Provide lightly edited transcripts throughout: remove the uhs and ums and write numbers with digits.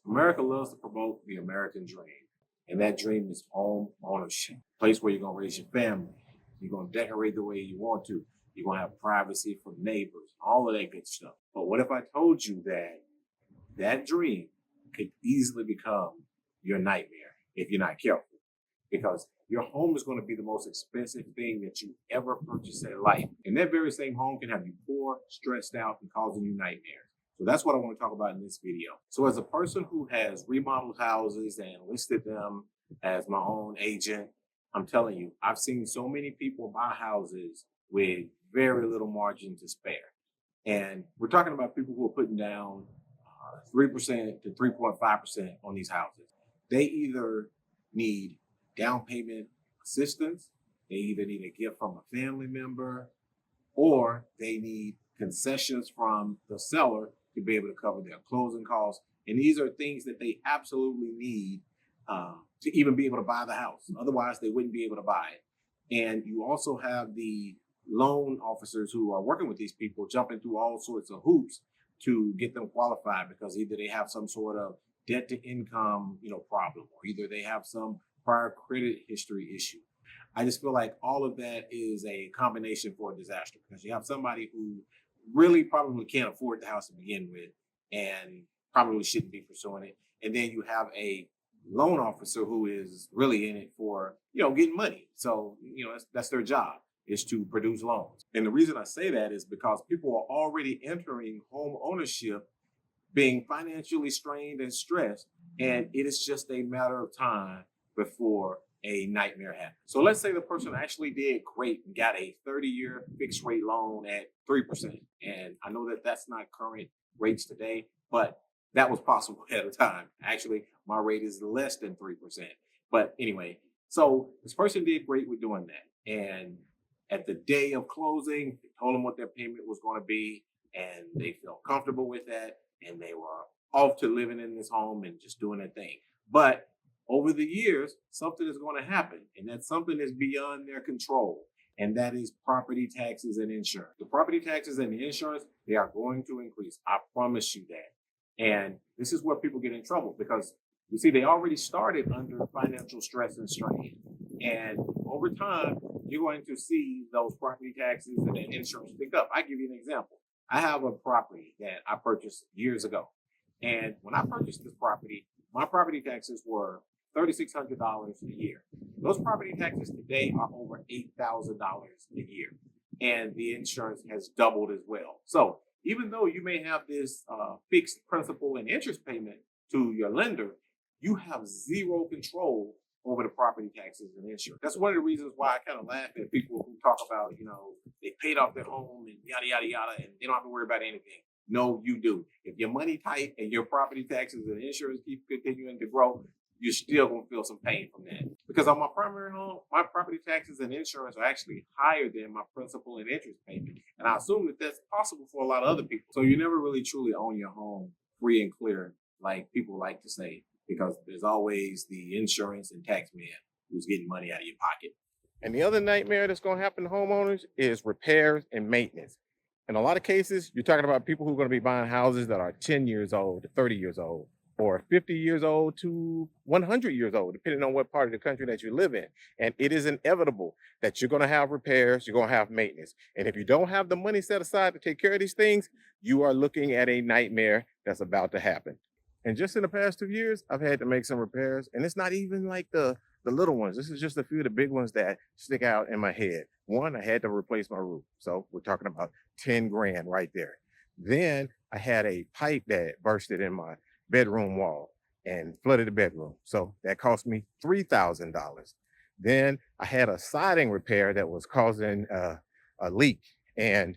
America loves to promote the American dream, and that dream is home ownership. Place where you're gonna raise your family. You're gonna decorate the way you want to. You're gonna have privacy from neighbors, all of that good stuff. But what if I told you that that dream could easily become your nightmare if you're not careful? Because your home is going to be the most expensive thing that you ever purchase in life. And that very same home can have you poor, stressed out, and causing you nightmares. So that's what I want to talk about in this video. So as a person who has remodeled houses and listed them as my own agent, I'm telling you, I've seen so many people buy houses with very little margin to spare. And we're talking about people who are putting down 3% to 3.5% on these houses. They either need down payment assistance, they either need a gift from a family member, or they need concessions from the seller to be able to cover their closing costs. And these are things that they absolutely need to even be able to buy the house. Otherwise, they wouldn't be able to buy it. And you also have the loan officers who are working with these people jumping through all sorts of hoops to get them qualified, because either they have some sort of debt to income, problem, or either they have some prior credit history issue. I just feel like all of that is a combination for a disaster, because you have somebody who really probably can't afford the house to begin with and probably shouldn't be pursuing it. And then you have a loan officer who is really in it for, getting money. So, that's their job, is to produce loans. And the reason I say that is because people are already entering home ownership being financially strained and stressed, and it is just a matter of time before a nightmare happens. So let's say the person actually did great and got a 30-year fixed rate loan at 3%. And I know that that's not current rates today, but that was possible at a time. Actually, my rate is less than 3%. But anyway, so this person did great with doing that. And at the day of closing, they told them what their payment was going to be, and they felt comfortable with that. And they were off to living in this home and just doing their thing. But over the years, something is going to happen, and that something is beyond their control. And that is property taxes and insurance. The property taxes and the insurance, they are going to increase. I promise you that. And this is where people get in trouble, because you see, they already started under financial stress and strain. And over time, you're going to see those property taxes and the insurance pick up. I give you an example. I have a property that I purchased years ago. And when I purchased this property, my property taxes were $3,600 a year. Those property taxes today are over $8,000 a year. And the insurance has doubled as well. So even though you may have this fixed principal and interest payment to your lender, you have zero control over the property taxes and insurance. That's one of the reasons why I kind of laugh at people who talk about, they paid off their home and yada, yada, yada, and they don't have to worry about anything. No, you do. If your money tight and your property taxes and insurance keep continuing to grow, you're still going to feel some pain from that. Because on my primary home, my property taxes and insurance are actually higher than my principal and interest payment. And I assume that that's possible for a lot of other people. So you never really truly own your home free and clear, like people like to say, because there's always the insurance and tax man who's getting money out of your pocket. And the other nightmare that's going to happen to homeowners is repairs and maintenance. In a lot of cases, you're talking about people who are going to be buying houses that are 10 years old to 30 years old, or 50 years old to 100 years old, depending on what part of the country that you live in. And it is inevitable that you're going to have repairs, you're going to have maintenance. And if you don't have the money set aside to take care of these things, you are looking at a nightmare that's about to happen. And just in the past 2 years, I've had to make some repairs, and it's not even like the little ones. This is just a few of the big ones that stick out in my head. One, I had to replace my roof. So we're talking about 10 grand right there. Then I had a pipe that bursted in my bedroom wall and flooded the bedroom. So that cost me $3,000. Then I had a siding repair that was causing a leak, and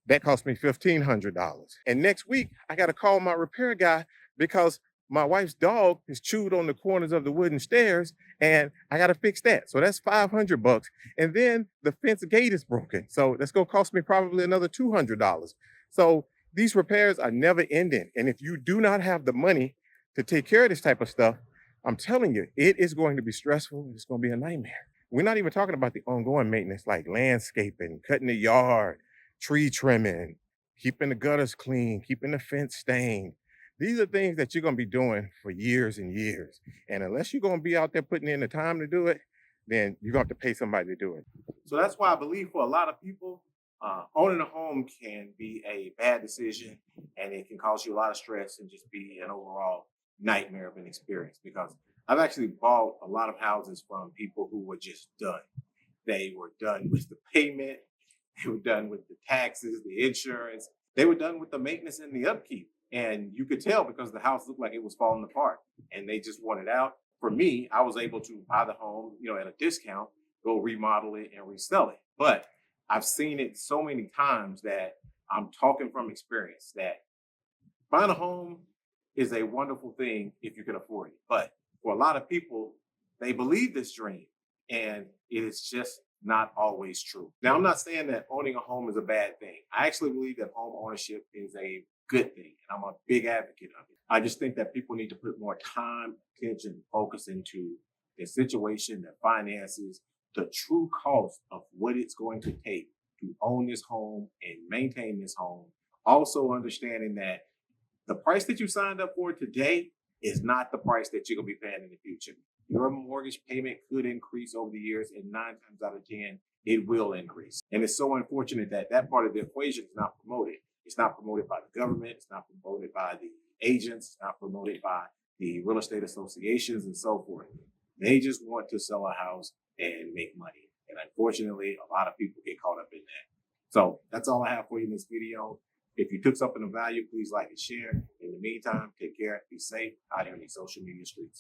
that cost me $1,500. And next week, I got to call my repair guy because my wife's dog has chewed on the corners of the wooden stairs, and I got to fix that. So that's $500. And then the fence gate is broken. So that's going to cost me probably another $200. So these repairs are never ending. And if you do not have the money to take care of this type of stuff, I'm telling you, it is going to be stressful. It's going to be a nightmare. We're not even talking about the ongoing maintenance like landscaping, cutting the yard, tree trimming, keeping the gutters clean, keeping the fence stained. These are things that you're going to be doing for years and years. And unless you're going to be out there putting in the time to do it, then you're going to have to pay somebody to do it. So that's why I believe for a lot of people, owning a home can be a bad decision, and it can cause you a lot of stress and just be an overall nightmare of an experience. Because I've actually bought a lot of houses from people who were just done. They were done with the payment, they were done with the taxes, the insurance, they were done with the maintenance and the upkeep. And you could tell because the house looked like it was falling apart and they just wanted out. For me, I was able to buy the home, at a discount, go remodel it and resell it. But I've seen it so many times that I'm talking from experience that buying a home is a wonderful thing if you can afford it. But for a lot of people, they believe this dream and it is just not always true. Now, I'm not saying that owning a home is a bad thing. I actually believe that home ownership is a good thing, and I'm a big advocate of it. I just think that people need to put more time, attention, focus into their situation, their finances, the true cost of what it's going to take to own this home and maintain this home. Also, understanding that the price that you signed up for today is not the price that you're going to be paying in the future. Your mortgage payment could increase over the years, and 9 times out of 10, it will increase. And it's so unfortunate that that part of the equation is not promoted. It's not promoted by the government. It's not promoted by the agents. It's not promoted by the real estate associations and so forth. They just want to sell a house and make money. And unfortunately, a lot of people get caught up in that. So that's all I have for you in this video. If you took something of value, please like and share. In the meantime, take care, be safe out here in these social media streets.